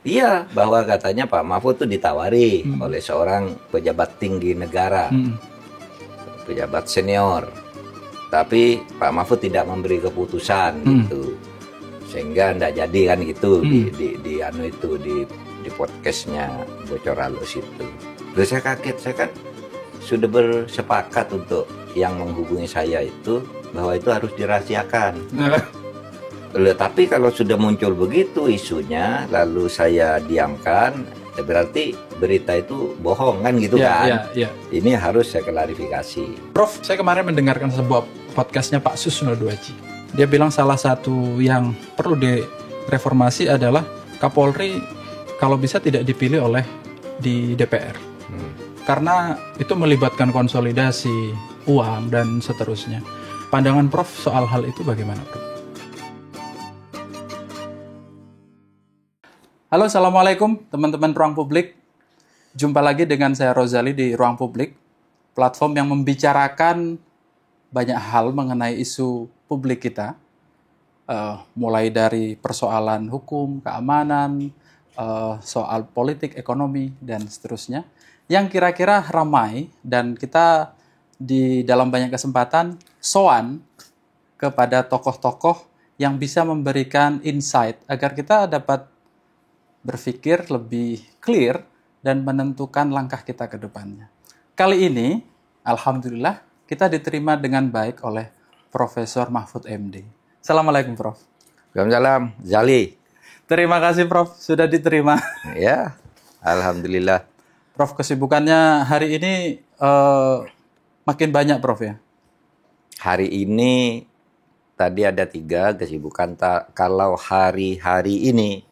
Iya, bahwa katanya Pak Mahfud itu ditawari oleh seorang pejabat tinggi negara, pejabat senior. Tapi Pak Mahfud tidak memberi keputusan gitu, sehingga tidak jadi kan gitu di podcastnya Bocor Halus itu. Terus saya kaget, saya kan sudah bersepakat untuk yang menghubungi saya itu bahwa itu harus dirahasiakan. Tapi kalau sudah muncul begitu isunya, lalu saya diamkan, berarti berita itu bohong kan gitu kan? Ini harus saya klarifikasi. Prof, saya kemarin mendengarkan sebuah podcastnya Pak Susno Duaji. Dia bilang salah satu yang perlu direformasi adalah Kapolri kalau bisa tidak dipilih oleh di DPR. Karena itu melibatkan konsolidasi uang dan seterusnya. Pandangan Prof soal hal itu bagaimana, Prof? Halo, Assalamualaikum teman-teman Ruang Publik. Jumpa lagi dengan saya Rozali di Ruang Publik, platform yang membicarakan banyak hal mengenai isu publik kita, mulai dari persoalan hukum, keamanan, soal politik, ekonomi, dan seterusnya, yang kira-kira ramai, dan kita di dalam banyak kesempatan soan kepada tokoh-tokoh yang bisa memberikan insight agar kita dapat berpikir lebih clear dan menentukan langkah kita ke depannya. Kali ini, alhamdulillah, kita diterima dengan baik oleh Profesor Mahfud MD. Assalamualaikum, Prof. Waalaikumsalam, Zali. Terima kasih, Prof, sudah diterima. Ya, alhamdulillah. Prof, kesibukannya hari ini makin banyak, Prof, ya? Hari ini tadi ada 3 kesibukan. Kalau hari-hari ini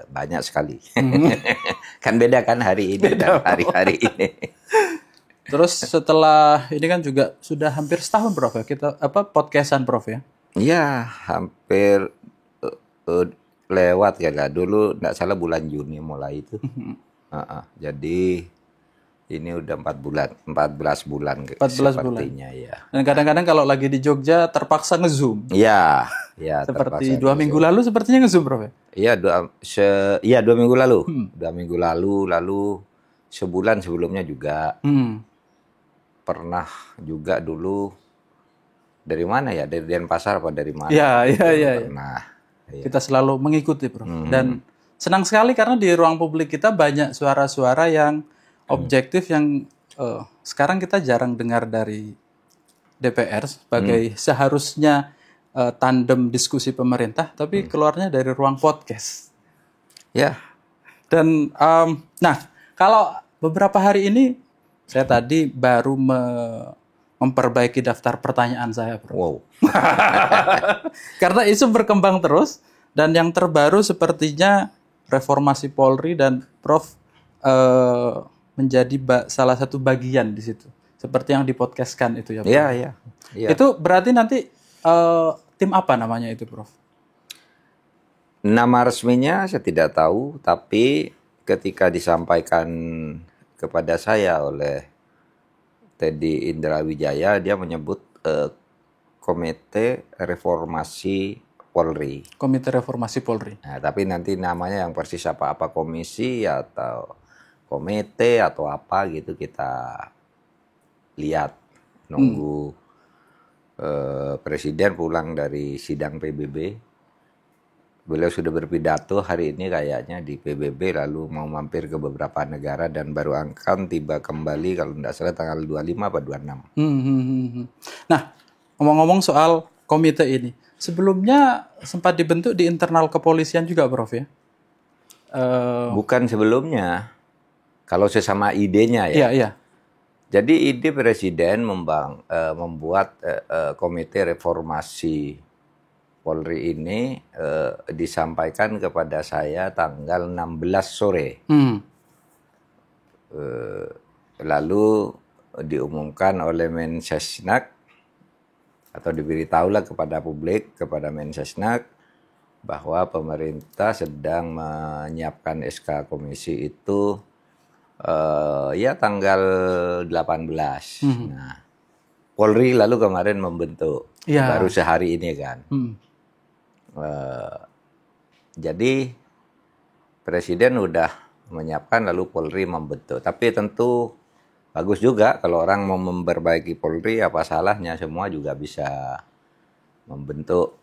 banyak sekali. Kan beda kan hari ini dan hari-hari ini. Terus setelah ini kan juga sudah hampir setahun, Prof, ya, kita podcastan, Prof, ya? Iya, hampir lewat ya lah. Dulu nggak salah bulan Juni mulai itu. Jadi ini udah 14 bulan 14 sepertinya bulan. Ya. Dan kadang-kadang kalau lagi di Jogja terpaksa nge-zoom. Iya, seperti 2 minggu lalu sepertinya nge-zoom, Prof. Iya, 2 minggu lalu. 2 minggu lalu sebulan sebelumnya juga. Pernah juga dulu dari mana ya? Dari Denpasar apa dari mana? Iya. Pernah. Ya. Kita selalu mengikuti, Prof. Dan senang sekali karena di ruang publik kita banyak suara-suara yang objektif yang sekarang kita jarang dengar dari DPR sebagai seharusnya tandem diskusi pemerintah, tapi keluarnya dari ruang podcast. Ya. Dan nah, kalau beberapa hari ini saya tadi baru memperbaiki daftar pertanyaan saya, Bro. Wow. Karena isu berkembang terus dan yang terbaru sepertinya reformasi Polri dan Prof menjadi salah satu bagian di situ. Seperti yang dipodcastkan itu ya, Prof. Iya. Itu berarti nanti tim apa namanya itu, Prof? Nama resminya saya tidak tahu, tapi ketika disampaikan kepada saya oleh Teddy Indra Wijaya, dia menyebut Komite Reformasi Polri. Komite Reformasi Polri. Nah, tapi nanti namanya yang persis apa komisi atau komite atau apa gitu kita lihat, nunggu Presiden pulang dari sidang PBB. Beliau sudah berpidato hari ini kayaknya di PBB, lalu mau mampir ke beberapa negara dan baru akan tiba kembali kalau tidak salah tanggal 25 atau 26. Nah, ngomong-ngomong soal komite ini, sebelumnya sempat dibentuk di internal kepolisian juga, Prof, ya? Bukan sebelumnya, kalau sesama idenya ya. Iya. Jadi ide Presiden membuat komite reformasi Polri ini disampaikan kepada saya tanggal 16 sore. Lalu diumumkan oleh Mensesnek atau diberitahulah kepada publik, kepada Mensesnek bahwa pemerintah sedang menyiapkan SK komisi itu tanggal 18. Nah, Polri lalu kemarin membentuk baru sehari ini kan. Jadi Presiden udah menyiapkan lalu Polri membentuk. Tapi tentu bagus juga kalau orang mau memperbaiki Polri, apa salahnya, semua juga bisa membentuk.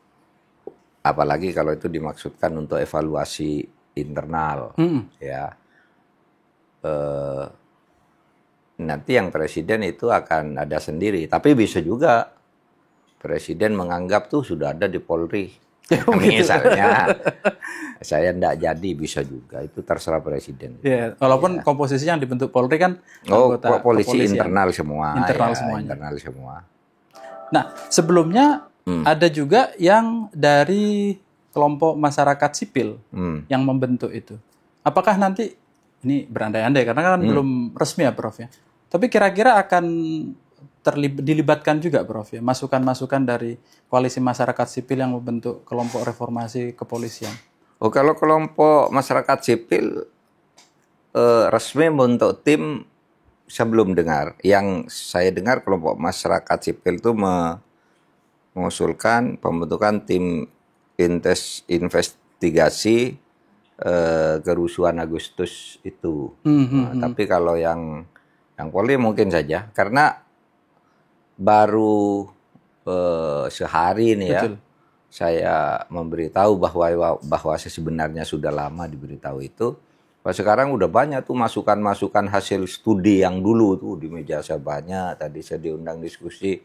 Apalagi kalau itu dimaksudkan untuk evaluasi internal, ya. Nanti yang presiden itu akan ada sendiri. Tapi bisa juga presiden menganggap tuh sudah ada di Polri. Misalnya saya enggak jadi, bisa juga. Itu terserah presiden. Ya, walaupun komposisi yang dibentuk Polri kan anggota polisi internal semua. Internal ya, semuanya. Internal semua. Nah, sebelumnya ada juga yang dari kelompok masyarakat sipil yang membentuk itu. Apakah nanti, ini berandai-andai karena kan belum resmi ya Prof ya. Tapi kira-kira akan dilibatkan juga Prof ya, masukan-masukan dari koalisi masyarakat sipil yang membentuk kelompok reformasi kepolisian. Oh, kalau kelompok masyarakat sipil resmi membentuk tim, sebelum dengar. Yang saya dengar kelompok masyarakat sipil itu mengusulkan pembentukan tim investigasi kerusuhan Agustus itu. Tapi kalau yang Polri mungkin saja, karena baru sehari ini ya, saya memberitahu bahwa sebenarnya sudah lama diberitahu itu. Sekarang udah banyak tuh masukan-masukan hasil studi yang dulu tuh di meja saya banyak. Tadi saya diundang diskusi,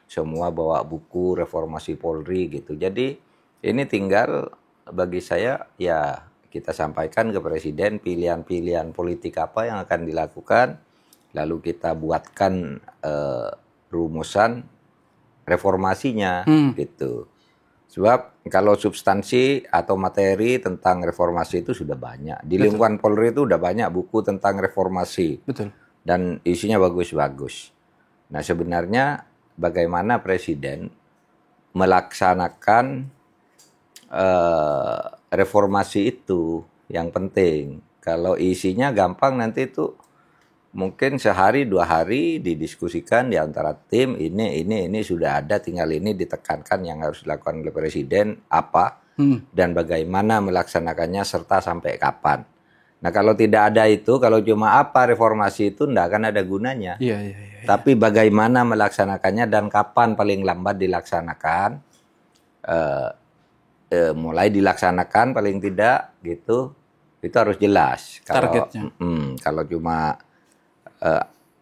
semua bawa buku reformasi Polri gitu. Jadi ini tinggal bagi saya ya kita sampaikan ke Presiden pilihan-pilihan politik apa yang akan dilakukan. Lalu kita buatkan rumusan reformasinya gitu. Sebab kalau substansi atau materi tentang reformasi itu sudah banyak. Di lingkungan Polri itu udah banyak buku tentang reformasi. Betul. Dan isinya bagus-bagus. Nah sebenarnya bagaimana Presiden melaksanakan reformasi itu yang penting. Kalau isinya gampang nanti itu mungkin sehari 2 hari didiskusikan di antara tim, ini sudah ada, tinggal ini ditekankan yang harus dilakukan oleh Presiden apa dan bagaimana melaksanakannya serta sampai kapan. Nah kalau tidak ada itu, kalau cuma apa reformasi itu tidak akan ada gunanya. Iya. Tapi bagaimana melaksanakannya dan kapan paling lambat dilaksanakan, mulai dilaksanakan paling tidak gitu, itu harus jelas. Targetnya. Kalau cuma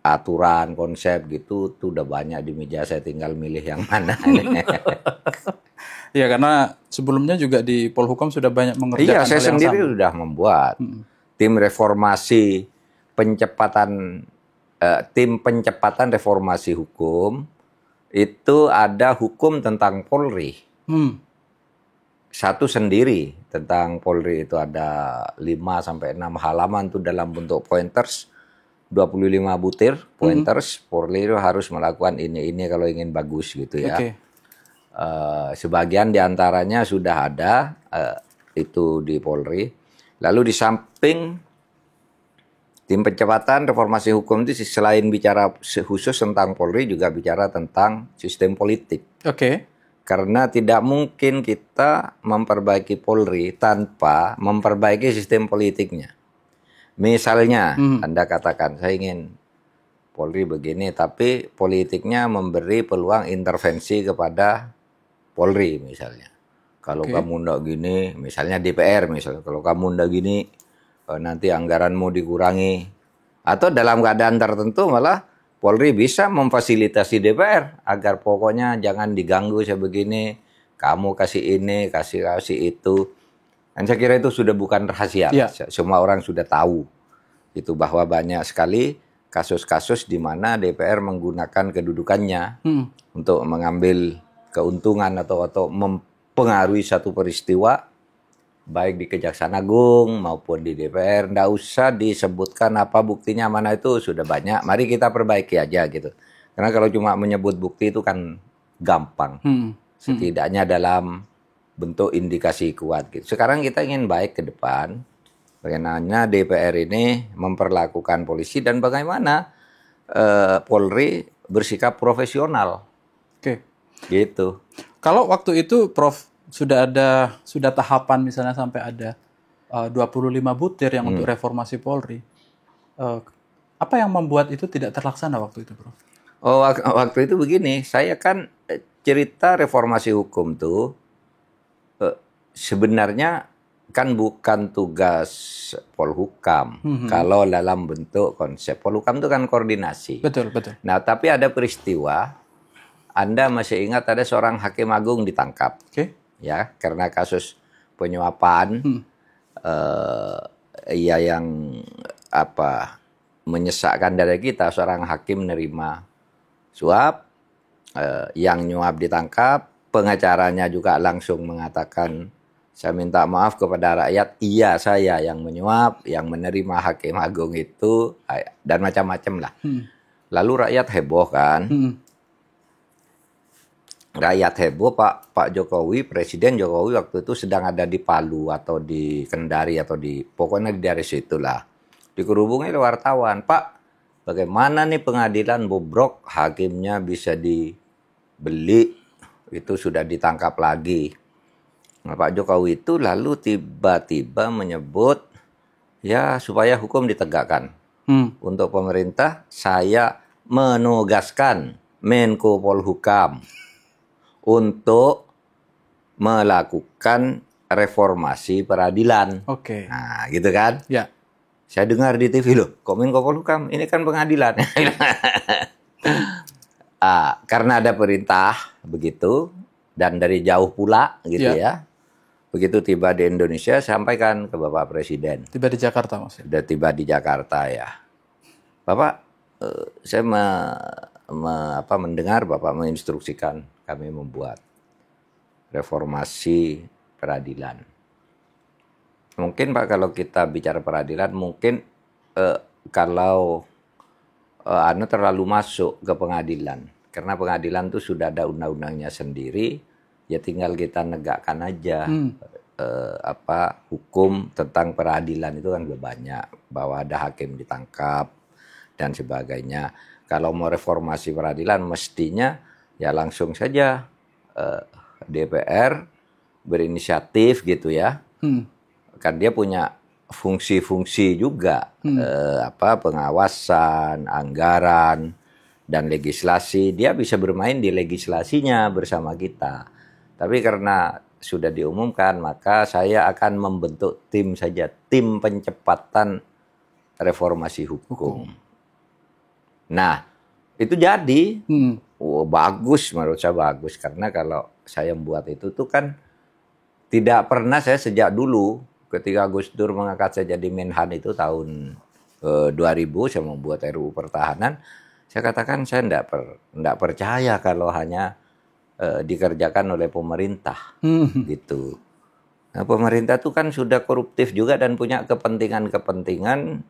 aturan, konsep gitu, tuh udah banyak di meja, saya tinggal milih yang mana. Ya karena sebelumnya juga di Polhukam sudah banyak mengerjakan Iya, hal saya yang sendiri sama. sudah membuat tim reformasi tim pencepatan reformasi hukum. Itu ada hukum tentang Polri. Satu sendiri tentang Polri itu ada 5-6 halaman tuh dalam bentuk pointers. 25 butir pointers, Polri itu harus melakukan ini kalau ingin bagus gitu ya. Okay. Sebagian diantaranya sudah ada itu di Polri. Lalu di samping tim percepatan reformasi hukum itu selain bicara khusus tentang Polri juga bicara tentang sistem politik. Oke. Karena tidak mungkin kita memperbaiki Polri tanpa memperbaiki sistem politiknya. Misalnya, Anda katakan, saya ingin Polri begini, tapi politiknya memberi peluang intervensi kepada Polri misalnya. Kalau kamu ndak gini, misalnya DPR misalnya, kalau kamu ndak gini, nanti anggaranmu dikurangi. Atau dalam keadaan tertentu malah Polri bisa memfasilitasi DPR, agar pokoknya jangan diganggu sebegini, kamu kasih ini, kasih itu. Dan saya kira itu sudah bukan rahasia. Ya. Semua orang sudah tahu itu bahwa banyak sekali kasus-kasus di mana DPR menggunakan kedudukannya untuk mengambil keuntungan atau mempengaruhi satu peristiwa baik di Kejaksaan Agung maupun di DPR. Nggak usah disebutkan apa buktinya mana, itu sudah banyak. Mari kita perbaiki aja gitu. Karena kalau cuma menyebut bukti itu kan gampang. Setidaknya dalam bentuk indikasi kuat gitu. Sekarang kita ingin baik ke depan, bagaimana DPR ini memperlakukan polisi dan bagaimana Polri bersikap profesional. Oke. Gitu. Kalau waktu itu Prof sudah tahapan misalnya sampai ada 25 butir yang untuk reformasi Polri. Apa yang membuat itu tidak terlaksana waktu itu, Bro? Oh, waktu itu begini, saya kan cerita reformasi hukum tuh sebenarnya kan bukan tugas Polhukam. Kalau dalam bentuk konsep Polhukam itu kan koordinasi. Betul, betul. Nah, tapi ada peristiwa, Anda masih ingat ada seorang hakim agung ditangkap, ya, karena kasus penyuapan, yang menyesakkan dari kita, seorang hakim menerima suap, yang nyuap ditangkap, pengacaranya juga langsung mengatakan, saya minta maaf kepada rakyat, iya saya yang menyuap, yang menerima hakim agung itu, dan macam-macam lah. Lalu rakyat heboh kan, rakyat heboh, Pak Jokowi, Presiden Jokowi waktu itu sedang ada di Palu atau di Kendari atau pokoknya di daerah situlah. Dikerubungi oleh wartawan, Pak, bagaimana nih pengadilan bobrok, hakimnya bisa dibeli, itu sudah ditangkap lagi. Nah, Pak Jokowi itu lalu tiba-tiba menyebut, ya supaya hukum ditegakkan. Untuk pemerintah, saya menugaskan Menko Polhukam untuk melakukan reformasi peradilan. Nah, gitu kan? Ya. Saya dengar di TV, loh, kok Menko Polhukam? Ini kan pengadilan. Karena ada perintah begitu, dan dari jauh pula, gitu ya. Begitu tiba di Indonesia, sampaikan ke Bapak Presiden. Tiba di Jakarta maksudnya? Sudah tiba di Jakarta ya. Bapak, saya mendengar Bapak menginstruksikan kami membuat reformasi peradilan. Mungkin Pak, kalau kita bicara peradilan, mungkin kalau terlalu masuk ke pengadilan. Karena pengadilan itu sudah ada undang-undangnya sendiri, ya tinggal kita negakkan aja hukum tentang peradilan itu kan udah banyak, bahwa ada hakim ditangkap dan sebagainya. Kalau mau reformasi peradilan mestinya ya langsung saja DPR berinisiatif gitu ya. Kan dia punya fungsi-fungsi juga, pengawasan, anggaran, dan legislasi. Dia bisa bermain di legislasinya bersama kita. Tapi karena sudah diumumkan, maka saya akan membentuk tim saja, tim pencepatan reformasi hukum. Nah, itu jadi bagus, menurut saya bagus. Karena kalau saya membuat itu tuh kan tidak pernah saya sejak dulu, ketika Gus Dur mengangkat saya jadi Menhan itu tahun 2000, saya membuat RUU Pertahanan, saya katakan saya tidak percaya kalau hanya dikerjakan oleh pemerintah, gitu. Nah, pemerintah itu kan sudah koruptif juga dan punya kepentingan-kepentingan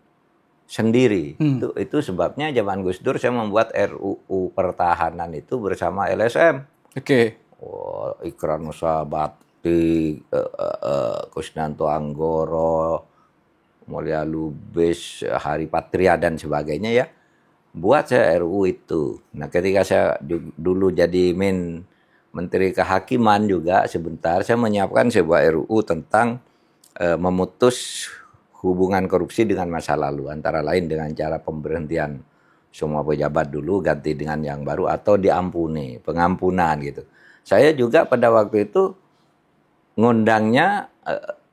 sendiri. Itu sebabnya zaman Gus Dur saya membuat RUU Pertahanan itu bersama LSM. Ikrar Nusa Bakti, Kusnanto Anggoro, Mulya Lubis, Hari Patria dan sebagainya ya. Buat saya RUU itu. Nah, ketika saya dulu jadi Menteri Kehakiman juga sebentar, saya menyiapkan sebuah RUU tentang memutus hubungan korupsi dengan masa lalu, antara lain dengan cara pemberhentian semua pejabat dulu, ganti dengan yang baru, atau diampuni, pengampunan gitu. Saya juga pada waktu itu ngundangnya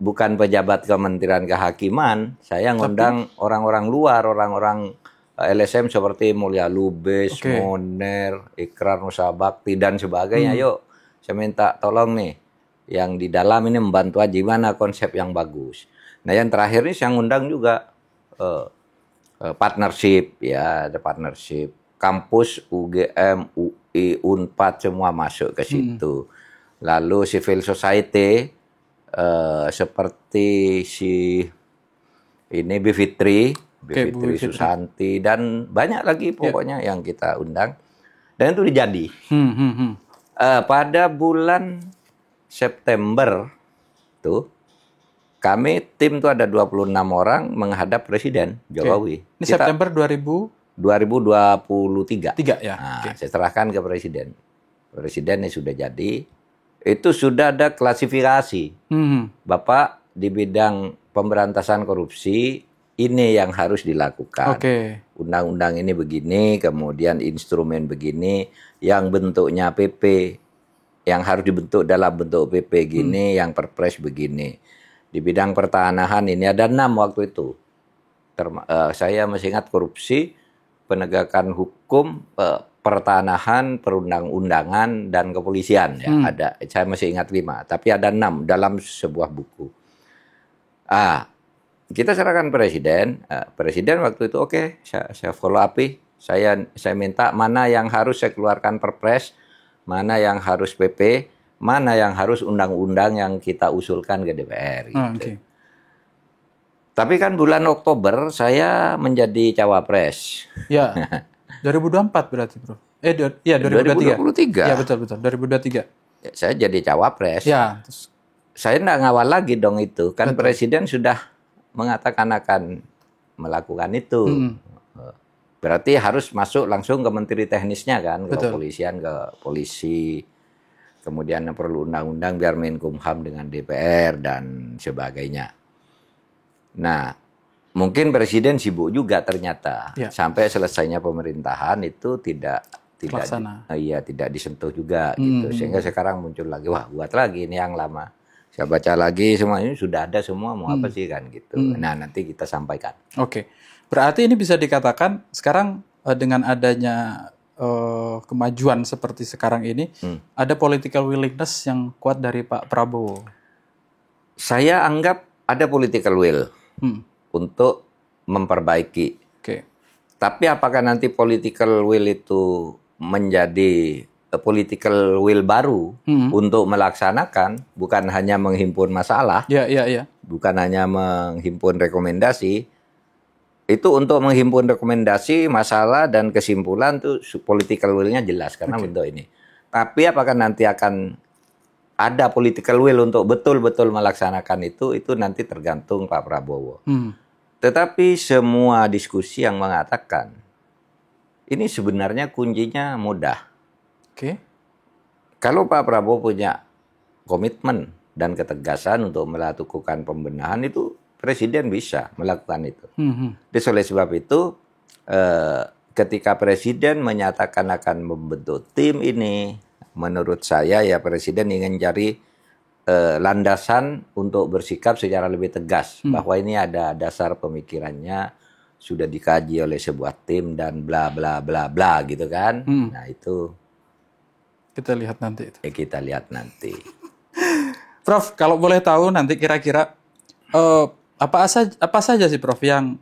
bukan pejabat Kementerian Kehakiman, saya ngundang orang-orang luar, orang-orang LSM seperti Mulya Lubis, Moner, Ikrar Nusa Bakti dan sebagainya. Yuk, saya minta tolong nih, yang di dalam ini membantu aja gimana konsep yang bagus. Nah, yang terakhir ini saya ngundang juga partnership, ya, ada partnership. Kampus UGM, UI, Unpad semua masuk ke situ. Lalu civil society seperti Bivitri Susanti dan banyak lagi pokoknya yang kita undang, dan itu jadi. Pada bulan September tuh kami tim tuh ada 26 orang menghadap Presiden Jokowi. Ini September 2023. Ya. Saya serahkan ke Presiden. Presiden ini sudah jadi. Itu sudah ada klasifikasi. Bapak di bidang pemberantasan korupsi ini yang harus dilakukan. Oke. Undang-undang ini begini, kemudian instrumen begini, yang bentuknya PP, yang harus dibentuk dalam bentuk PP gini, yang perpres begini. Di bidang pertanahan ini ada 6 waktu itu. Saya masih ingat korupsi, penegakan hukum, pertanahan, perundang-undangan, dan kepolisian. Ya, ada. Saya masih ingat 5, tapi ada 6 dalam sebuah buku. Kita serahkan presiden. Presiden waktu itu oke, saya follow up. Saya minta mana yang harus saya keluarkan perpres, mana yang harus PP, mana yang harus undang-undang yang kita usulkan ke DPR. Gitu. Tapi kan bulan Oktober saya menjadi cawapres. Ya, 2024 berarti, Bro. Iya, 2023. Iya, betul, 2023. Ya, saya jadi cawapres. Ya, terus saya enggak ngawal lagi dong itu. Kan presiden sudah mengatakan akan melakukan itu. Berarti harus masuk langsung ke menteri teknisnya kan, ke kepolisian, ke polisi. Kemudian perlu undang-undang biar Menkumham dengan DPR dan sebagainya. Nah, mungkin presiden sibuk juga ternyata. Sampai selesainya pemerintahan itu tidak disentuh juga gitu. Sehingga sekarang muncul lagi, wah buat lagi ini yang lama. Saya baca lagi semua ini sudah ada semua, mau apa sih kan gitu. Nah, nanti kita sampaikan. Oke. Berarti ini bisa dikatakan sekarang dengan adanya kemajuan seperti sekarang ini, ada political willingness yang kuat dari Pak Prabowo. Saya anggap ada political will untuk memperbaiki. Tapi apakah nanti political will itu menjadi political will baru untuk melaksanakan, bukan hanya menghimpun masalah, bukan hanya menghimpun rekomendasi. Itu untuk menghimpun rekomendasi, masalah, dan kesimpulan tuh political will-nya jelas karena bentuk ini. Tapi apakah nanti akan ada political will untuk betul-betul melaksanakan itu nanti tergantung Pak Prabowo. Tetapi semua diskusi yang mengatakan ini sebenarnya kuncinya mudah. Kalau Pak Prabowo punya komitmen dan ketegasan untuk melakukan pembenahan, itu presiden bisa melakukan itu. Jadi oleh sebab itu, ketika presiden menyatakan akan membentuk tim ini, menurut saya ya presiden ingin cari landasan untuk bersikap secara lebih tegas bahwa ini ada dasar pemikirannya, sudah dikaji oleh sebuah tim dan bla bla bla bla gitu kan. Nah itu kita lihat nanti itu. Kita lihat nanti. Prof, kalau boleh tahu nanti kira-kira apa saja sih Prof yang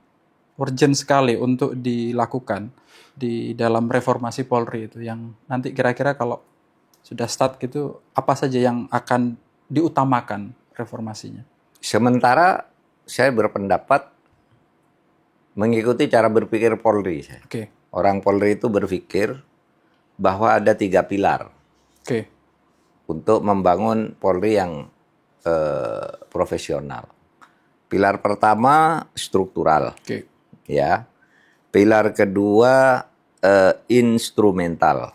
urgent sekali untuk dilakukan di dalam reformasi Polri itu, yang nanti kira-kira kalau sudah start gitu apa saja yang akan diutamakan reformasinya? Sementara saya berpendapat mengikuti cara berpikir Polri. Orang Polri itu berpikir bahwa ada 3 pilar untuk membangun Polri yang profesional. Pilar pertama struktural, ya. Pilar kedua instrumental.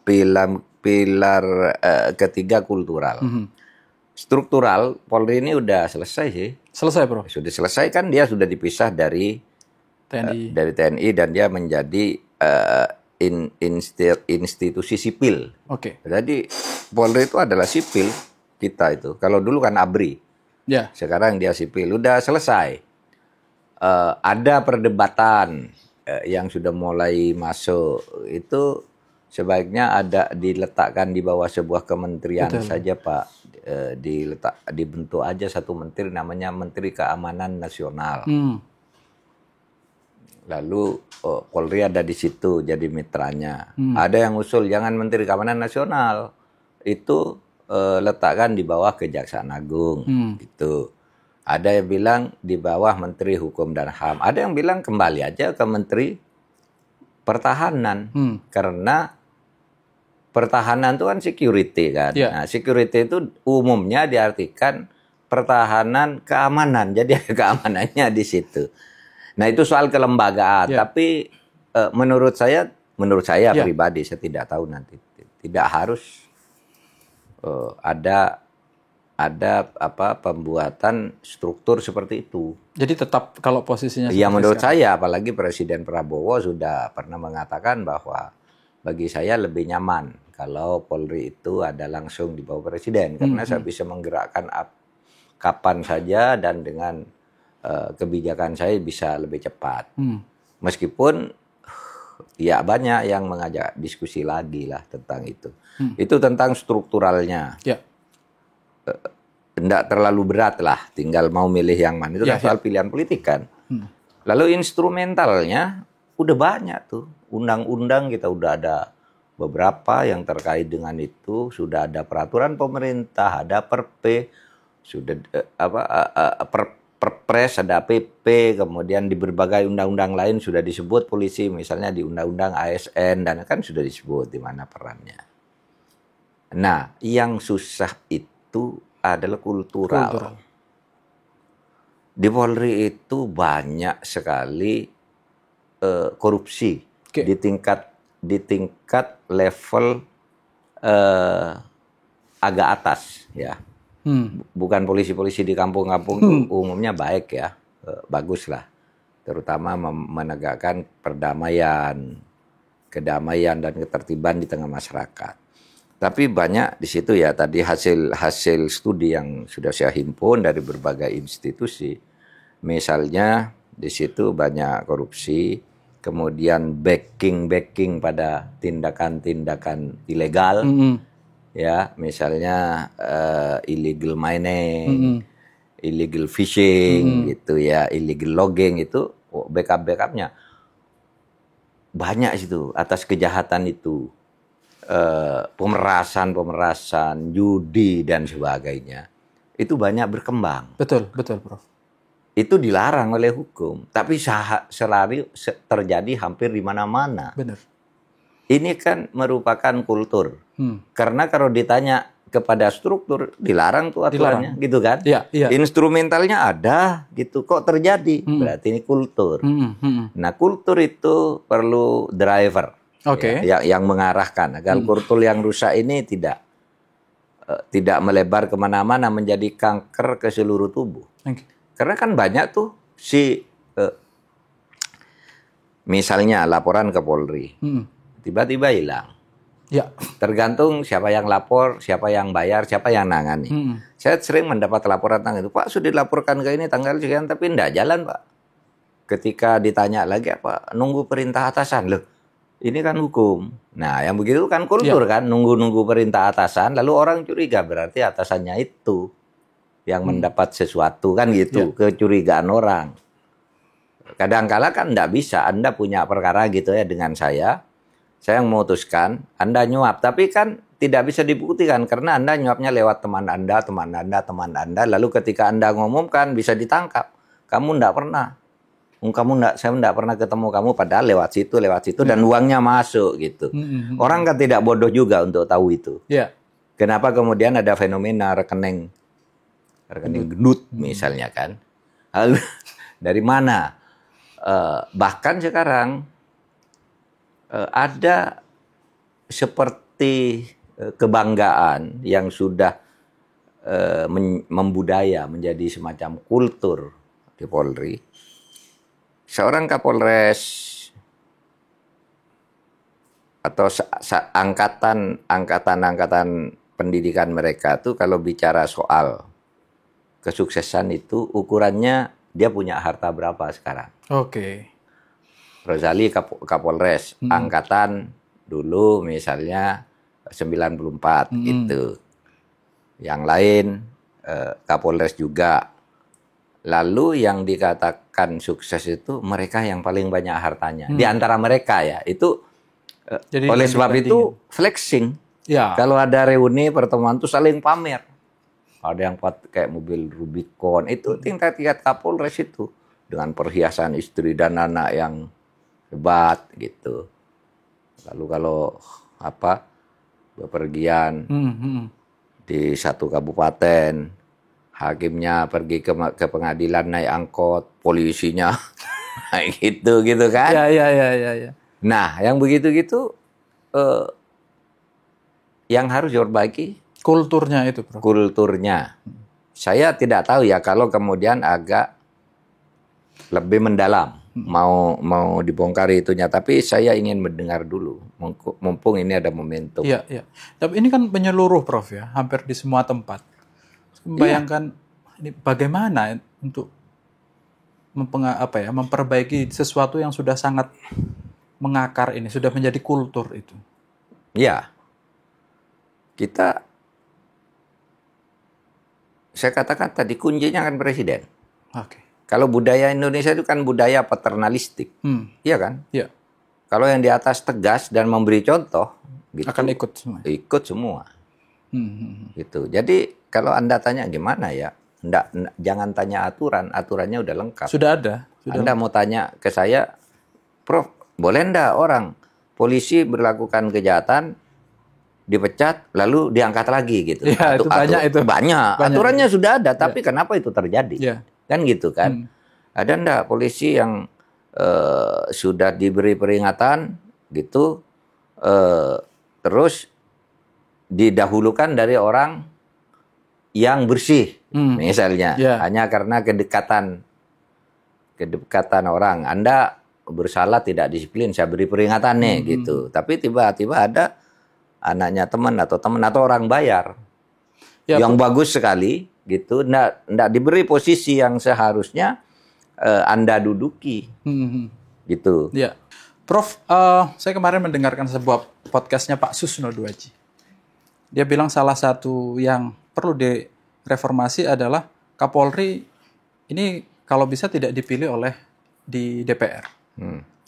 Pilar ketiga kultural. Struktural, Polri ini udah selesai sih. Selesai, Bro. Sudah selesai kan, dia sudah dipisah dari TNI dan dia menjadi institusi sipil. Jadi Polri itu adalah sipil kita itu. Kalau dulu kan ABRI. Sekarang dia sipil. Udah selesai. Ada perdebatan yang sudah mulai masuk. Itu sebaiknya diletakkan di bawah sebuah kementerian saja, Pak. Dibentuk aja satu menteri namanya Menteri Keamanan Nasional. Lalu Polri ada di situ jadi mitranya. Ada yang usul jangan Menteri Keamanan Nasional, itu letakkan di bawah Kejaksaan Agung, gitu. Ada yang bilang di bawah Menteri Hukum dan HAM. Ada yang bilang kembali aja ke Menteri Pertahanan, karena pertahanan itu kan security kan. Nah, security itu umumnya diartikan pertahanan keamanan. Jadi keamanannya di situ. Nah, itu soal kelembagaan. Tapi menurut saya pribadi, saya tidak tahu nanti. Tidak harus ada ada pembuatan struktur seperti itu. Jadi tetap kalau posisinya Ya seperti menurut sekarang. saya, apalagi Presiden Prabowo sudah pernah mengatakan bahwa bagi saya lebih nyaman kalau Polri itu ada langsung di bawah Presiden, karena saya bisa menggerakkan kapan saja dan dengan kebijakan saya bisa lebih cepat. Meskipun ya banyak yang mengajak diskusi lagi lah tentang itu. Itu tentang strukturalnya. Ya. Tidak terlalu berat lah, tinggal mau milih yang mana. Itu kan soal pilihan politik kan. Lalu instrumentalnya udah banyak tuh. Undang-undang kita udah ada beberapa yang terkait dengan itu. Sudah ada peraturan pemerintah, ada Perp, sudah Perpres, ada PP, kemudian di berbagai undang-undang lain sudah disebut polisi, misalnya di undang-undang ASN, dan kan sudah disebut di mana perannya. Nah, yang susah itu adalah kultural. Di Polri itu banyak sekali korupsi di tingkat level agak atas ya. Bukan polisi-polisi di kampung-kampung itu umumnya baik ya, bagus lah. Terutama menegakkan perdamaian, kedamaian dan ketertiban di tengah masyarakat. Tapi banyak di situ ya, tadi hasil studi yang sudah saya himpun dari berbagai institusi. Misalnya di situ banyak korupsi, kemudian backing pada tindakan-tindakan ilegal. Ya, misalnya illegal mining, illegal fishing gitu ya, illegal logging itu backupnya banyak situ atas kejahatan itu. Pemerasan, judi dan sebagainya, itu banyak berkembang. Betul, Prof. Itu dilarang oleh hukum, tapi selalu terjadi hampir di mana-mana. Benar. Ini kan merupakan kultur. Karena kalau ditanya kepada struktur, dilarang tuh aturannya, gitu kan? Iya. Instrumentalnya ada, gitu. Kok terjadi? Berarti ini kultur. Nah, kultur itu perlu driver. Ya, yang mengarahkan agar kultur yang rusak ini tidak melebar kemana-mana menjadi kanker ke seluruh tubuh. Karena kan banyak tuh misalnya laporan ke Polri, tiba-tiba hilang. Ya. Tergantung siapa yang lapor, siapa yang bayar, siapa yang nangani. Saya sering mendapat laporan tentang itu. Pak, sudah dilaporkan ke ini tanggal sekian, tapi tidak jalan, Pak. Ketika ditanya lagi apa, nunggu perintah atasan loh. Ini kan hukum. Nah, yang begitu kan kultur kan, nunggu-nunggu perintah atasan, lalu orang curiga berarti atasannya itu yang mendapat sesuatu kan gitu, kecurigaan orang. Kadang-kala kan enggak bisa, Anda punya perkara gitu ya dengan saya yang memutuskan, Anda nyuap, tapi kan tidak bisa dibuktikan karena Anda nyuapnya lewat teman Anda, lalu ketika Anda ngomongkan bisa ditangkap. Kamu enggak pernah. Saya enggak pernah ketemu kamu, padahal lewat situ dan uangnya masuk gitu. Orang kan tidak bodoh juga untuk tahu itu. Kenapa kemudian ada fenomena rekening gendut misalnya kan? Lalu dari mana? Bahkan sekarang ada seperti kebanggaan yang sudah membudaya menjadi semacam kultur di Polri. Seorang Kapolres atau angkatan pendidikan mereka tuh kalau bicara soal kesuksesan itu ukurannya dia punya harta berapa sekarang. Rozali Kapolres angkatan dulu misalnya 94 gitu. Yang lain Kapolres juga. Lalu yang dikatakan sukses itu mereka yang paling banyak hartanya. Di antara mereka ya, itu jadi oleh sebab itu flexing. Kalau ada reuni pertemuan itu saling pamer. Ada yang kayak mobil Rubicon, itu tingkat Kapolres itu. Dengan perhiasan istri dan anak yang hebat gitu. Lalu kalau bepergian di satu kabupaten, hakimnya pergi ke pengadilan naik angkot, polisinya gitu kan? Ya. Nah, yang begitu-gitu yang harus diperbaiki Kulturnya itu, Prof. Kulturnya. Saya tidak tahu ya kalau kemudian agak lebih mendalam mau dibongkar itunya, tapi saya ingin mendengar dulu mumpung ini ada momentum. Iya, iya. Tapi ini kan menyeluruh, Prof, ya, hampir di semua tempat. Bayangkan ini bagaimana untuk memperbaiki sesuatu yang sudah sangat mengakar ini, sudah menjadi kultur itu. Ya, saya katakan tadi kuncinya kan presiden. Oke. Kalau budaya Indonesia itu kan budaya paternalistik, iya kan? Iya. Kalau yang di atas tegas dan memberi contoh, gitu, Akan ikut semua. Ikut semua. Gitu. Jadi kalau Anda tanya gimana ya, jangan tanya aturan, aturannya udah lengkap. Sudah ada. Anda mau tanya ke saya, Prof, boleh enggak orang polisi berlakukan kejahatan, dipecat, lalu diangkat lagi gitu? Ya, itu banyak itu. Banyak. Aturannya sudah ada, tapi kenapa itu terjadi? Ya. Kan gitu kan? Ada enggak polisi yang sudah diberi peringatan gitu, terus didahulukan dari orang yang bersih, misalnya, hanya karena kedekatan orang. Anda bersalah tidak disiplin, saya beri peringatan nih, gitu. Tapi tiba-tiba ada anaknya teman atau orang bayar yang bagus sekali, gitu, nggak diberi posisi yang seharusnya Anda duduki, gitu. Ya, Prof, saya kemarin mendengarkan sebuah podcastnya Pak Susno Duaji. Dia bilang salah satu yang perlu direformasi adalah Kapolri ini kalau bisa tidak dipilih di DPR.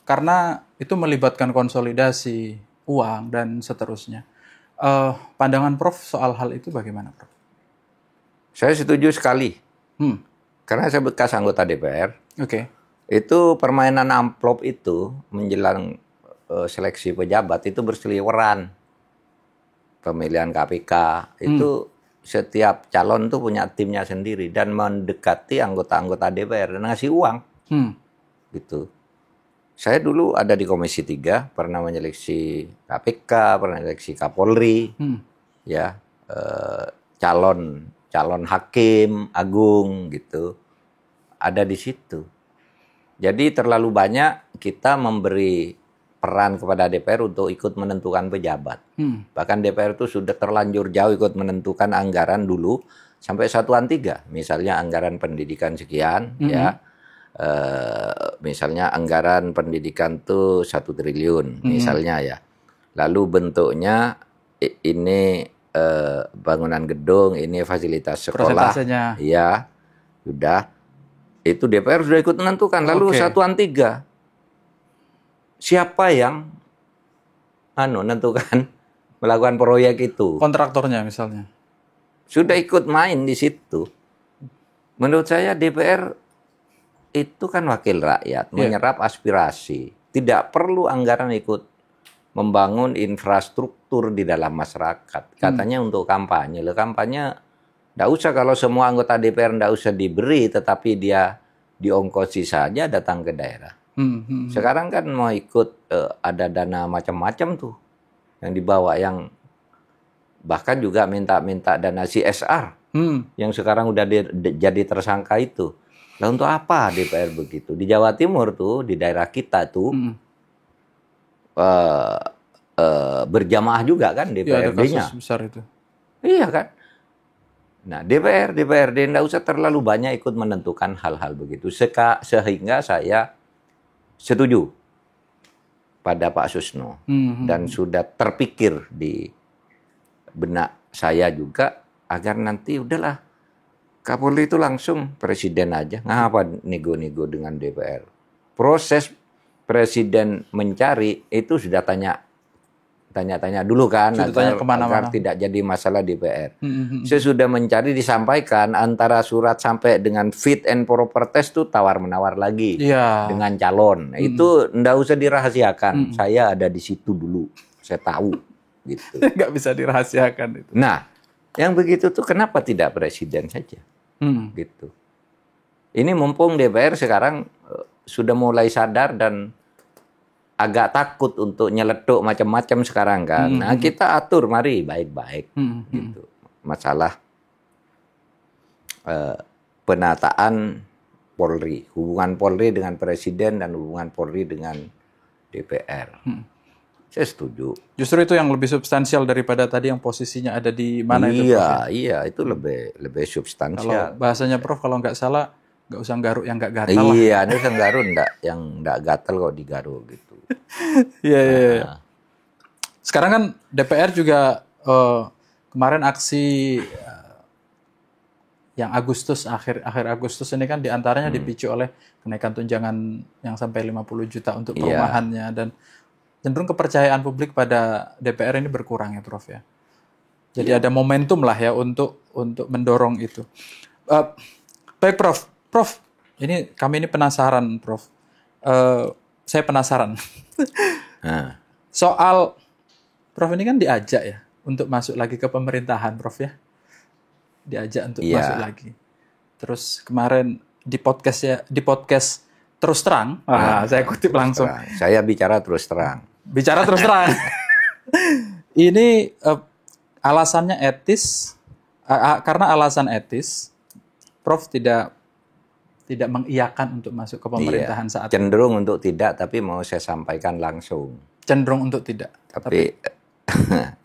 Karena itu melibatkan konsolidasi uang dan seterusnya. Pandangan Prof soal hal itu bagaimana, Prof? Saya setuju sekali. Karena saya bekas anggota DPR. Oke. Itu permainan amplop itu menjelang seleksi pejabat itu berseliweran. Pemilihan KPK itu setiap calon tuh punya timnya sendiri dan mendekati anggota-anggota DPR dan ngasih uang. Gitu. Saya dulu ada di Komisi 3, pernah menyeleksi KPK, pernah menyeleksi Kapolri, ya, calon hakim agung gitu, ada di situ. Jadi terlalu banyak kita memberi peran kepada DPR untuk ikut menentukan pejabat. Bahkan DPR itu sudah terlanjur jauh ikut menentukan anggaran dulu sampai satuan 3, misalnya anggaran pendidikan sekian, ya. Misalnya anggaran pendidikan tuh 1 triliun misalnya ya. Lalu bentuknya ini bangunan gedung, ini fasilitas sekolah. Ya, sudah. Itu DPR sudah ikut menentukan. Lalu satuan 3. Siapa yang menentukan melakukan proyek itu? Kontraktornya misalnya. Sudah ikut main di situ. Menurut saya DPR itu kan wakil rakyat, menyerap aspirasi. Tidak perlu anggaran ikut membangun infrastruktur di dalam masyarakat. Katanya untuk kampanye. Kampanye tidak usah kalau semua anggota DPR tidak usah diberi, tetapi dia diongkosi saja datang ke daerah. Sekarang kan mau ikut ada dana macam-macam tuh yang dibawa, yang bahkan juga minta dana CSR yang sekarang udah jadi tersangka itu. Lah untuk apa DPR begitu? Di Jawa Timur tuh, di daerah kita tuh berjamaah juga kan DPRD-nya. Ya, besar itu. Iya kan? Nah, DPRD enggak usah terlalu banyak ikut menentukan hal-hal begitu. Sehingga saya setuju pada Pak Susno. Dan sudah terpikir di benak saya juga agar nanti udahlah Kapolri itu langsung presiden aja. Ngapa nego-nego dengan DPR? Proses presiden mencari itu sudah tanya-tanya dulu kan, agar tidak jadi masalah DPR. Sesudah mencari disampaikan antara surat sampai dengan fit and proper test itu tawar-menawar lagi dengan calon. Itu enggak usah dirahasiakan. Saya ada di situ dulu, saya tahu. Gitu. Nggak bisa dirahasiakan itu. Nah, yang begitu tuh kenapa tidak presiden saja? Gitu. Ini mumpung DPR sekarang sudah mulai sadar dan agak takut untuk nyeletuk macam-macam sekarang kan. Nah, kita atur mari baik-baik gitu. masalah penataan Polri, hubungan Polri dengan Presiden dan hubungan Polri dengan DPR. Saya setuju. Justru itu yang lebih substansial daripada tadi yang posisinya ada di mana itu, Prof? Ya? Iya, itu lebih substansial. Kalau bahasanya Prof, kalau nggak salah, nggak usah garuk yang nggak gatal lah. Iya, nggak usah garuk yang nggak gatal kok digaruk gitu. Iya. Sekarang kan DPR juga kemarin aksi yang akhir Agustus ini kan diantaranya dipicu oleh kenaikan tunjangan yang sampai 50 juta untuk perumahannya dan cenderung kepercayaan publik pada DPR ini berkurang ya, Prof ya. Jadi ada momentum lah ya untuk mendorong itu. Baik, Prof. Prof, kami ini penasaran, Prof. Saya penasaran. Soal Prof ini kan diajak ya untuk masuk lagi ke pemerintahan, Prof ya. Diajak untuk masuk lagi. Terus kemarin di podcast Terus Terang, saya kutip langsung. Saya bicara terus terang. Bicara terus terang. Ini alasannya etis, karena alasan etis, Prof tidak mengiyakan untuk masuk ke pemerintahan saat ini. Cenderung untuk tidak, tapi mau saya sampaikan langsung. Cenderung untuk tidak. Tapi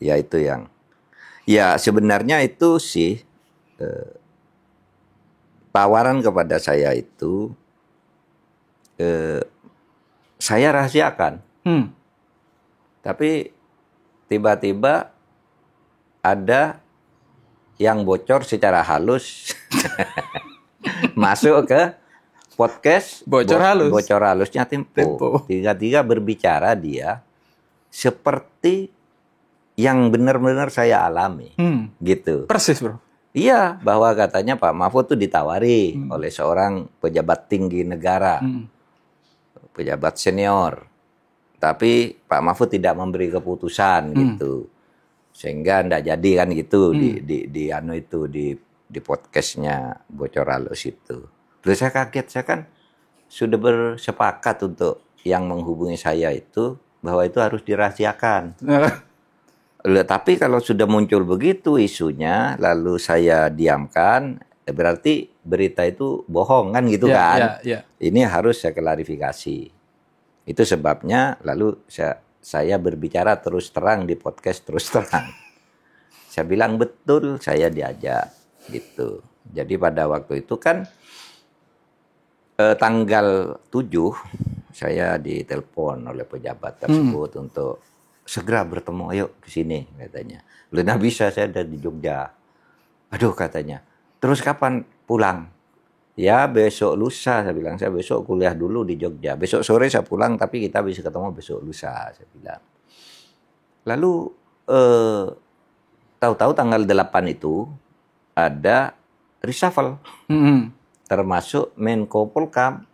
ya itu yang, ya sebenarnya itu sih tawaran kepada saya itu. Saya rahasiakan, tapi tiba-tiba ada yang bocor secara halus masuk ke podcast bocor halusnya Tempo. Tiga-tiga berbicara dia seperti yang benar-benar saya alami, gitu. Persis, Bro. Iya, bahwa katanya Pak Mahfud itu ditawari oleh seorang pejabat tinggi negara, pejabat senior. Tapi Pak Mahfud tidak memberi keputusan gitu. Sehingga enggak jadi kan gitu di podcastnya Bocor Halus itu. Lalu saya kaget, saya kan sudah bersepakat untuk yang menghubungi saya itu bahwa itu harus dirahasiakan. Tapi kalau sudah muncul begitu isunya, lalu saya diamkan, berarti berita itu bohong kan gitu kan? Ini harus saya klarifikasi. Itu sebabnya lalu saya berbicara terus terang di podcast Terus Terang. Saya bilang betul saya diajak gitu. Jadi pada waktu itu kan tanggal 7 saya ditelepon oleh pejabat tersebut untuk segera bertemu, ayo ke sini katanya. Nggak bisa, saya ada di Jogja. Aduh katanya, terus kapan pulang? Ya besok lusa, saya bilang. Saya besok kuliah dulu di Jogja. Besok sore saya pulang, tapi kita bisa ketemu besok lusa, saya bilang. Lalu tahu-tahu tanggal 8 itu ada reshuffle. Termasuk Menko Polkam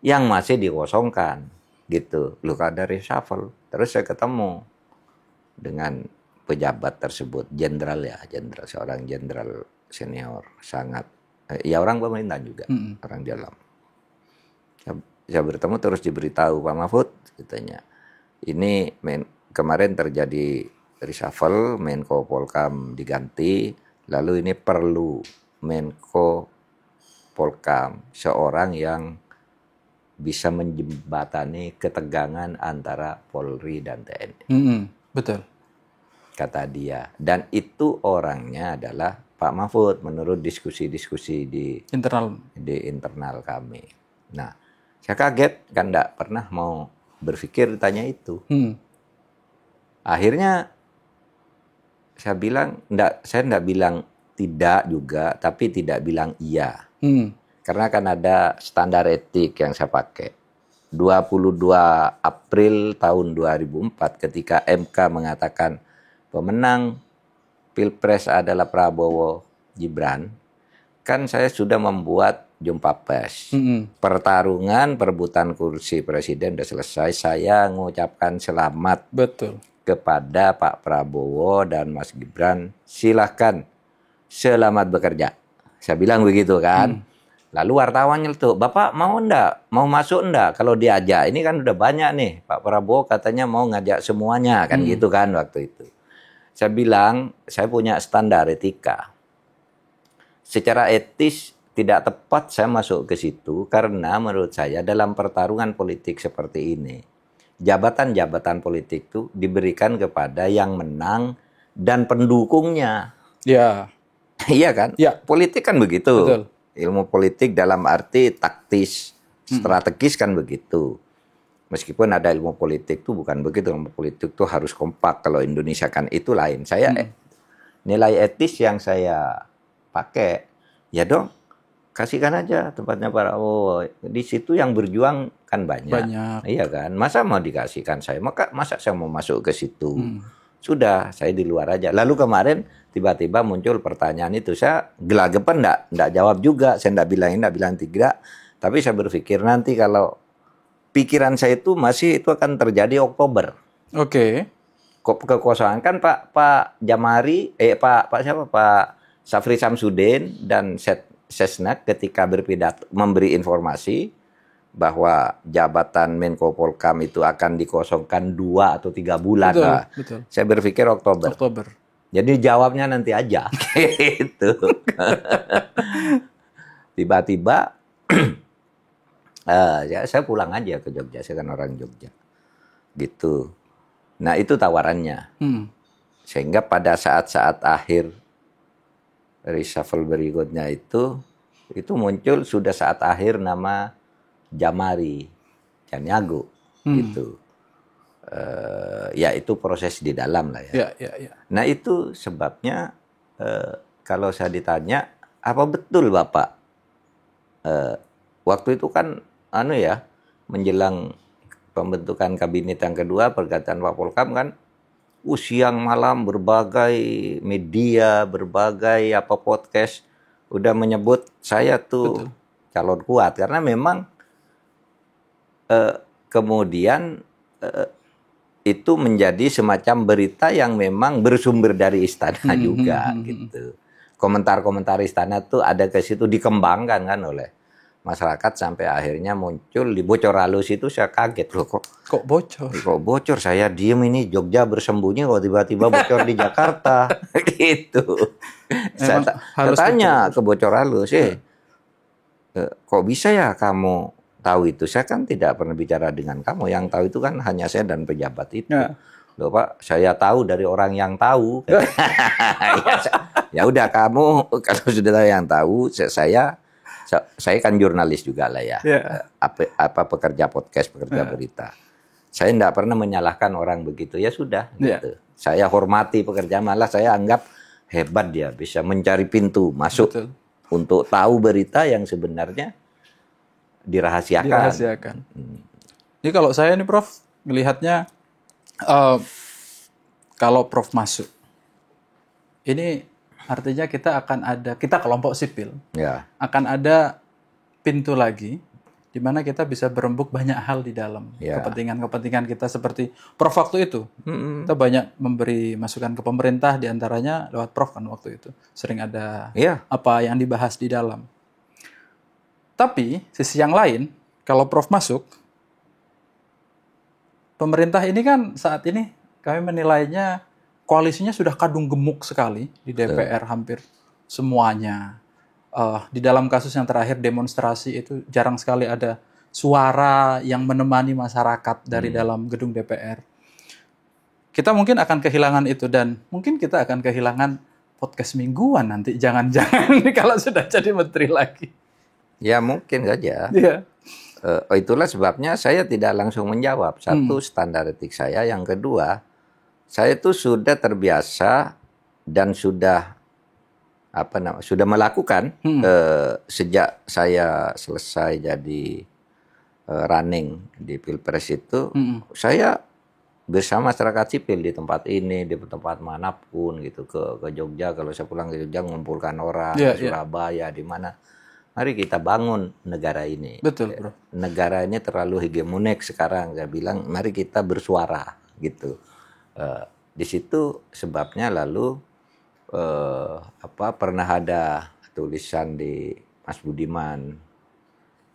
yang masih dikosongkan. Gitu. Loh, ada reshuffle. Terus saya ketemu dengan pejabat tersebut, seorang jenderal senior, sangat, ya orang pemerintahan juga, orang dalam. Saya bertemu terus diberitahu, Pak Mahfud, katanya, ini kemarin terjadi reshuffle, Menko Polkam diganti, lalu ini perlu Menko Polkam, seorang yang bisa menjembatani ketegangan antara Polri dan TNI. Betul. Kata dia. Dan itu orangnya adalah Pak Mahfud menurut diskusi-diskusi di internal kami. Nah, saya kaget kan enggak pernah mau berpikir tanya itu. Akhirnya saya bilang saya enggak bilang tidak juga, tapi tidak bilang iya. Karena kan ada standar etik yang saya pakai. 22 April tahun 2004 ketika MK mengatakan pemenang Pilpres adalah Prabowo Gibran, kan saya sudah membuat jumpa pers. Pertarungan perebutan kursi presiden sudah selesai. Saya mengucapkan selamat kepada Pak Prabowo dan Mas Gibran. Silahkan selamat bekerja. Saya bilang begitu kan. Lalu wartawan nyeletuk, Bapak mau enggak? Mau masuk enggak? Kalau diajak, ini kan udah banyak nih. Pak Prabowo katanya mau ngajak semuanya, kan gitu kan waktu itu. saya bilang saya punya standar etika. Secara etis tidak tepat saya masuk ke situ karena menurut saya dalam pertarungan politik seperti ini, jabatan-jabatan politik itu diberikan kepada yang menang dan pendukungnya. Ya. Iya kan? Ya. Politik kan begitu. Betul. Ilmu politik dalam arti taktis, strategis kan begitu. Meskipun ada ilmu politik itu bukan begitu. Ilmu politik itu harus kompak. Kalau Indonesia kan itu lain. Saya nilai etis yang saya pakai, ya dong, kasihkan aja tempatnya para di situ yang berjuang kan banyak. Iya kan? Masa mau dikasihkan saya? Masa saya mau masuk ke situ? Sudah, saya di luar aja. Lalu kemarin tiba-tiba muncul pertanyaan itu. Saya gelagapan enggak jawab juga. Saya enggak bilang tidak. Tapi saya berpikir nanti kalau pikiran saya itu itu akan terjadi Oktober. Oke. Kekosongan kan Pak Jamari, Pak siapa? Pak Safri Samsudin dan Sesnek ketika berpidato memberi informasi bahwa jabatan Menko Polkam itu akan dikosongkan 2 atau 3 bulan. Betul. Saya berpikir Oktober. Jadi jawabnya nanti aja. Gitu. Tiba-tiba saya pulang aja ke Jogja. Saya kan orang Jogja. Gitu. Nah itu tawarannya. Sehingga pada saat-saat akhir reshuffle berikutnya itu muncul sudah saat akhir nama Jamari Caniago gitu. Ya itu proses di dalam lah ya. Nah itu sebabnya kalau saya ditanya apa betul Bapak waktu itu kan menjelang pembentukan kabinet yang kedua pergantian Pak Polkam kan siang malam berbagai media, berbagai podcast udah menyebut saya tuh calon kuat karena memang kemudian itu menjadi semacam berita yang memang bersumber dari istana juga gitu. Komentar-komentar istana tuh ada ke situ dikembangkan kan oleh masyarakat sampai akhirnya muncul di bocor halus itu saya kaget loh kok bocor saya diem ini Jogja bersembunyi kok tiba-tiba bocor di Jakarta gitu. Saya tanya ke bocor halus kok bisa ya kamu tahu itu? Saya kan tidak pernah bicara dengan kamu, yang tahu itu kan hanya saya dan pejabat itu. Loh Pak, saya tahu dari orang yang tahu. Ya udah kamu kalau sudah tahu yang tahu, saya kan jurnalis juga lah ya. Pekerja podcast, pekerja berita. Saya tidak pernah menyalahkan orang begitu. Ya sudah gitu. Saya hormati pekerja, malah saya anggap hebat dia bisa mencari pintu masuk untuk tahu berita yang sebenarnya dirahasiakan. Ini kalau saya nih Prof melihatnya kalau Prof masuk ini artinya kita kelompok sipil akan ada pintu lagi di mana kita bisa berembuk banyak hal di dalam kepentingan kita seperti Prof waktu itu kita banyak memberi masukan ke pemerintah diantaranya lewat Prof kan waktu itu sering ada apa yang dibahas di dalam. Tapi sisi yang lain kalau Prof masuk pemerintah ini kan saat ini kami menilainya koalisinya sudah kadung gemuk sekali di DPR hampir semuanya. Di dalam kasus yang terakhir demonstrasi itu jarang sekali ada suara yang menemani masyarakat dari dalam gedung DPR. Kita mungkin akan kehilangan itu dan mungkin kita akan kehilangan podcast mingguan nanti jangan-jangan kalau sudah jadi menteri lagi. Ya mungkin saja. Itulah sebabnya saya tidak langsung menjawab. Satu, standar etik saya. Yang kedua, saya itu sudah terbiasa dan sudah melakukan sejak saya selesai jadi running di Pilpres itu, saya bersama masyarakat sipil di tempat ini, di tempat manapun gitu, ke Jogja, kalau saya pulang ke Jogja mengumpulkan orang, ke Surabaya, di mana. Mari kita bangun negara ini. Betul, Bro. Negara ini terlalu hegemonik sekarang. Saya bilang, mari kita bersuara, gitu. Di situ sebabnya lalu pernah ada tulisan di Mas Budiman,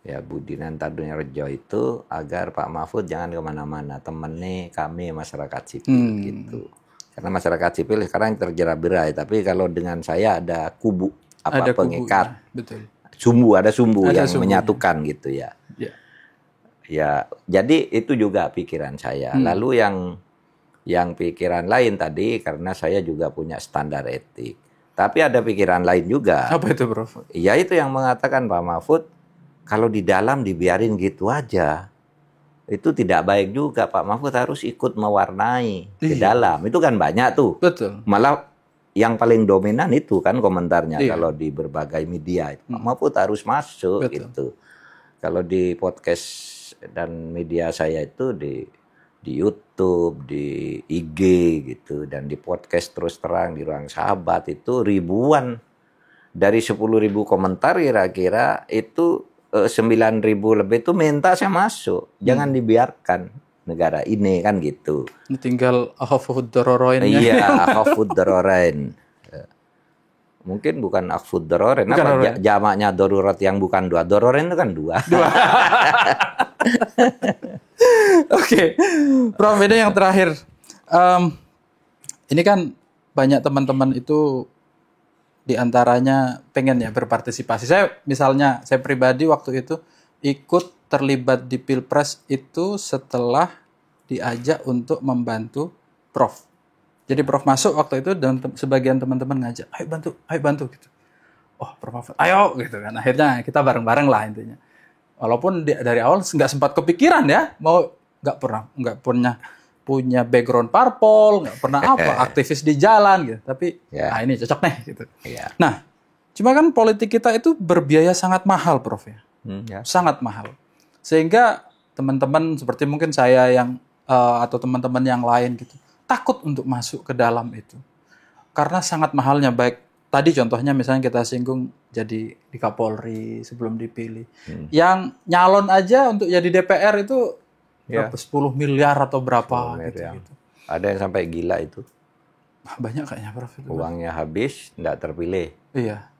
ya Budiman Tadunya-Rejo itu agar Pak Mahfud jangan kemana-mana, temani kami masyarakat sipil, gitu. Karena masyarakat sipil sekarang terjerat-berai, tapi kalau dengan saya ada kubu Ada pengikat, kubunya, betul. ada sumbu Ada yang sumbunya. menyatukan gitu ya. Ya. Ya, jadi itu juga pikiran saya. Lalu yang pikiran lain tadi karena saya juga punya standar etik. Tapi ada pikiran lain juga. Apa itu, Prof? Ya itu yang mengatakan Pak Mahfud, kalau di dalam dibiarin gitu aja, itu tidak baik juga. Pak Mahfud harus ikut mewarnai ke dalam. Itu kan banyak tuh. Betul. Malah yang paling dominan itu kan komentarnya Iya. kalau di berbagai media. Pak Mahfud harus masuk Betul. gitu. Kalau di podcast dan media saya itu di YouTube, di IG gitu, dan di podcast terus terang di Ruang Sahabat itu ribuan. Dari 10.000 komentar kira-kira itu 9.000 lebih itu minta saya masuk. Jangan dibiarkan negara ini kan gitu. Ini tinggal akhafud dararain. Iya, akhafud dararain. Mungkin bukan akhafud dararain. Bukan Apa dararain. jamaknya darurat yang bukan dua. Dararain itu kan dua. Oke, Prof, ini yang terakhir. Ini kan banyak teman-teman itu diantaranya pengen ya berpartisipasi. Saya pribadi waktu itu ikut terlibat di Pilpres itu setelah diajak untuk membantu Prof. Jadi Prof masuk waktu itu dan sebagian teman-teman ngajak, ayo bantu gitu. Oh, Prof Mahfud, ayo gitu kan. Akhirnya kita bareng-bareng lah intinya. Walaupun dari awal nggak sempat kepikiran ya, nggak pernah punya background parpol, nggak pernah aktivis di jalan gitu. Tapi ini cocok nih gitu. Yeah. Nah, cuma kan politik kita itu berbiaya sangat mahal, Prof ya. Sangat mahal. Sehingga teman-teman seperti mungkin saya yang atau teman-teman yang lain gitu takut untuk masuk ke dalam itu. Karena sangat mahalnya, baik tadi contohnya misalnya kita singgung jadi di Kapolri sebelum dipilih. Yang nyalon aja untuk jadi DPR itu berapa, 10 miliar atau berapa gitu. Ada yang sampai gila itu. Banyak kayaknya, Prof. Itu. Uangnya habis, tidak terpilih. Iya.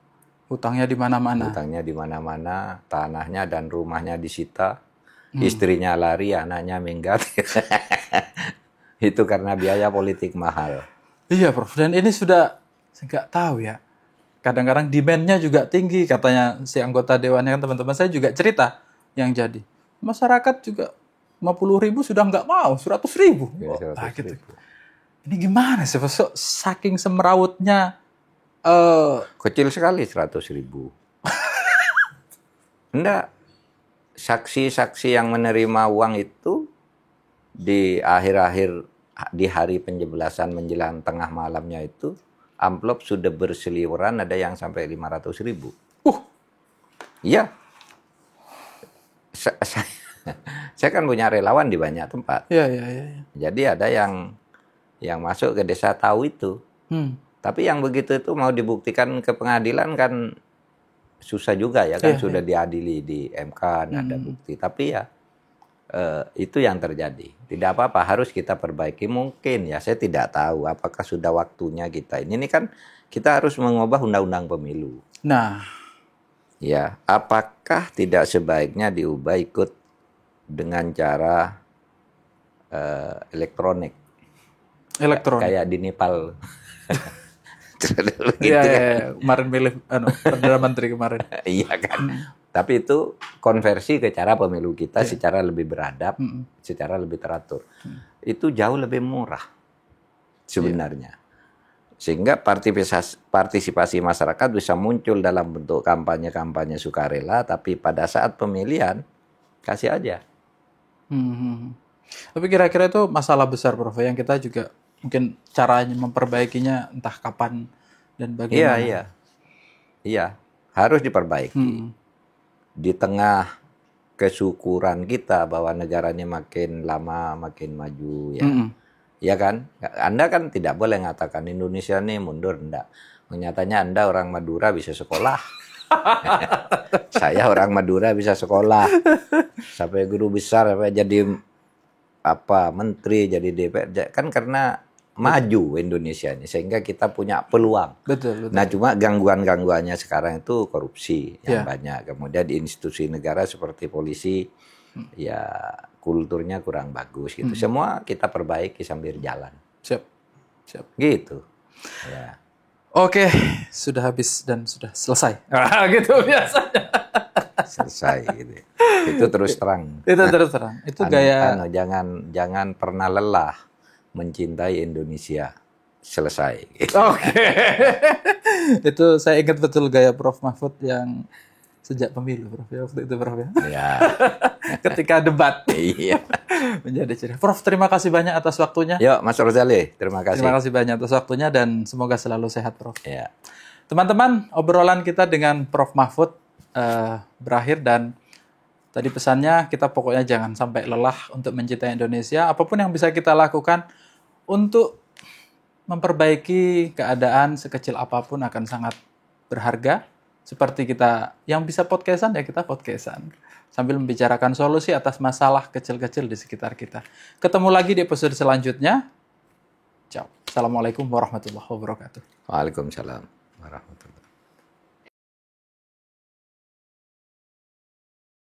Hutangnya di mana-mana. Hutangnya di mana-mana, tanahnya dan rumahnya disita. Istrinya lari, anaknya minggat. Itu karena biaya politik mahal. Iya, Prof. Dan ini sudah, saya nggak tahu ya. Kadang-kadang demand-nya juga tinggi. Katanya si anggota dewannya kan teman-teman saya juga cerita yang jadi. Masyarakat juga 50.000 sudah nggak mau, 100.000. Ya, 100.000. Gitu. Ini gimana sih, Prof? Saking semerautnya. Kecil sekali 100.000. Enggak. Saksi-saksi yang menerima uang itu di akhir-akhir di hari penjeblasan menjelang tengah malamnya itu amplop sudah berseliweran, ada yang sampai 500.000. Iya. Saya kan punya relawan di banyak tempat. Iya. Jadi ada yang masuk ke desa tahu itu. Tapi yang begitu itu mau dibuktikan ke pengadilan kan susah juga ya kan, sudah diadili di MK, ada bukti. Tapi ya itu yang terjadi. Tidak apa-apa, harus kita perbaiki mungkin ya. Saya tidak tahu apakah sudah waktunya kita. Ini kan kita harus mengubah undang-undang pemilu. Nah, ya, apakah tidak sebaiknya diubah ikut dengan cara elektronik? Kayak di Nepal. Iya, kemarin milih Perdana Menteri kemarin. Iya kan. Tapi itu konversi ke cara pemilu kita secara lebih beradab, secara lebih teratur. Itu jauh lebih murah sebenarnya. Sehingga partisipasi masyarakat bisa muncul dalam bentuk kampanye-kampanye sukarela, tapi pada saat pemilihan kasih aja. Tapi kira-kira itu masalah besar, Prof, yang kita juga mungkin caranya memperbaikinya entah kapan dan bagaimana. Iya, harus diperbaiki. Di tengah kesyukuran kita bahwa negaranya makin lama makin maju ya. Ya kan? Anda kan tidak boleh mengatakan Indonesia ini mundur, enggak. Nyatanya Anda orang Madura bisa sekolah. Saya orang Madura bisa sekolah. Sampai guru besar, sampai jadi menteri, jadi DPR. Kan karena maju Indonesia ini sehingga kita punya peluang. Betul. Nah, cuma gangguannya sekarang itu korupsi yang banyak. Kemudian di institusi negara seperti polisi ya kulturnya kurang bagus gitu. Semua kita perbaiki sambil jalan. Siap. Siap. Gitu. Ya. Oke, sudah habis dan sudah selesai. Gitu biasanya. Selesai gitu. Itu terus terang. Itu terus terang. Itu gaya. Jangan pernah lelah mencintai Indonesia. Selesai. Gitu. Oke. Itu saya ingat betul gaya Prof Mahfud yang sejak pemilu, Prof. Ya, waktu itu, Prof. Ya. Ya. Ketika debat. Iya. Menjadi ciri. Prof, terima kasih banyak atas waktunya. Yuk, Mas Rozali, terima kasih. Terima kasih banyak atas waktunya dan semoga selalu sehat, Prof. Ya. Teman-teman, obrolan kita dengan Prof Mahfud berakhir dan tadi pesannya kita pokoknya jangan sampai lelah untuk mencintai Indonesia. Apapun yang bisa kita lakukan untuk memperbaiki keadaan sekecil apapun akan sangat berharga. Seperti kita yang bisa podcastan ya kita podcastan. Sambil membicarakan solusi atas masalah kecil-kecil di sekitar kita. Ketemu lagi di episode selanjutnya. Ciao. Assalamualaikum warahmatullahi wabarakatuh. Waalaikumsalam warahmatullahi wabarakatuh.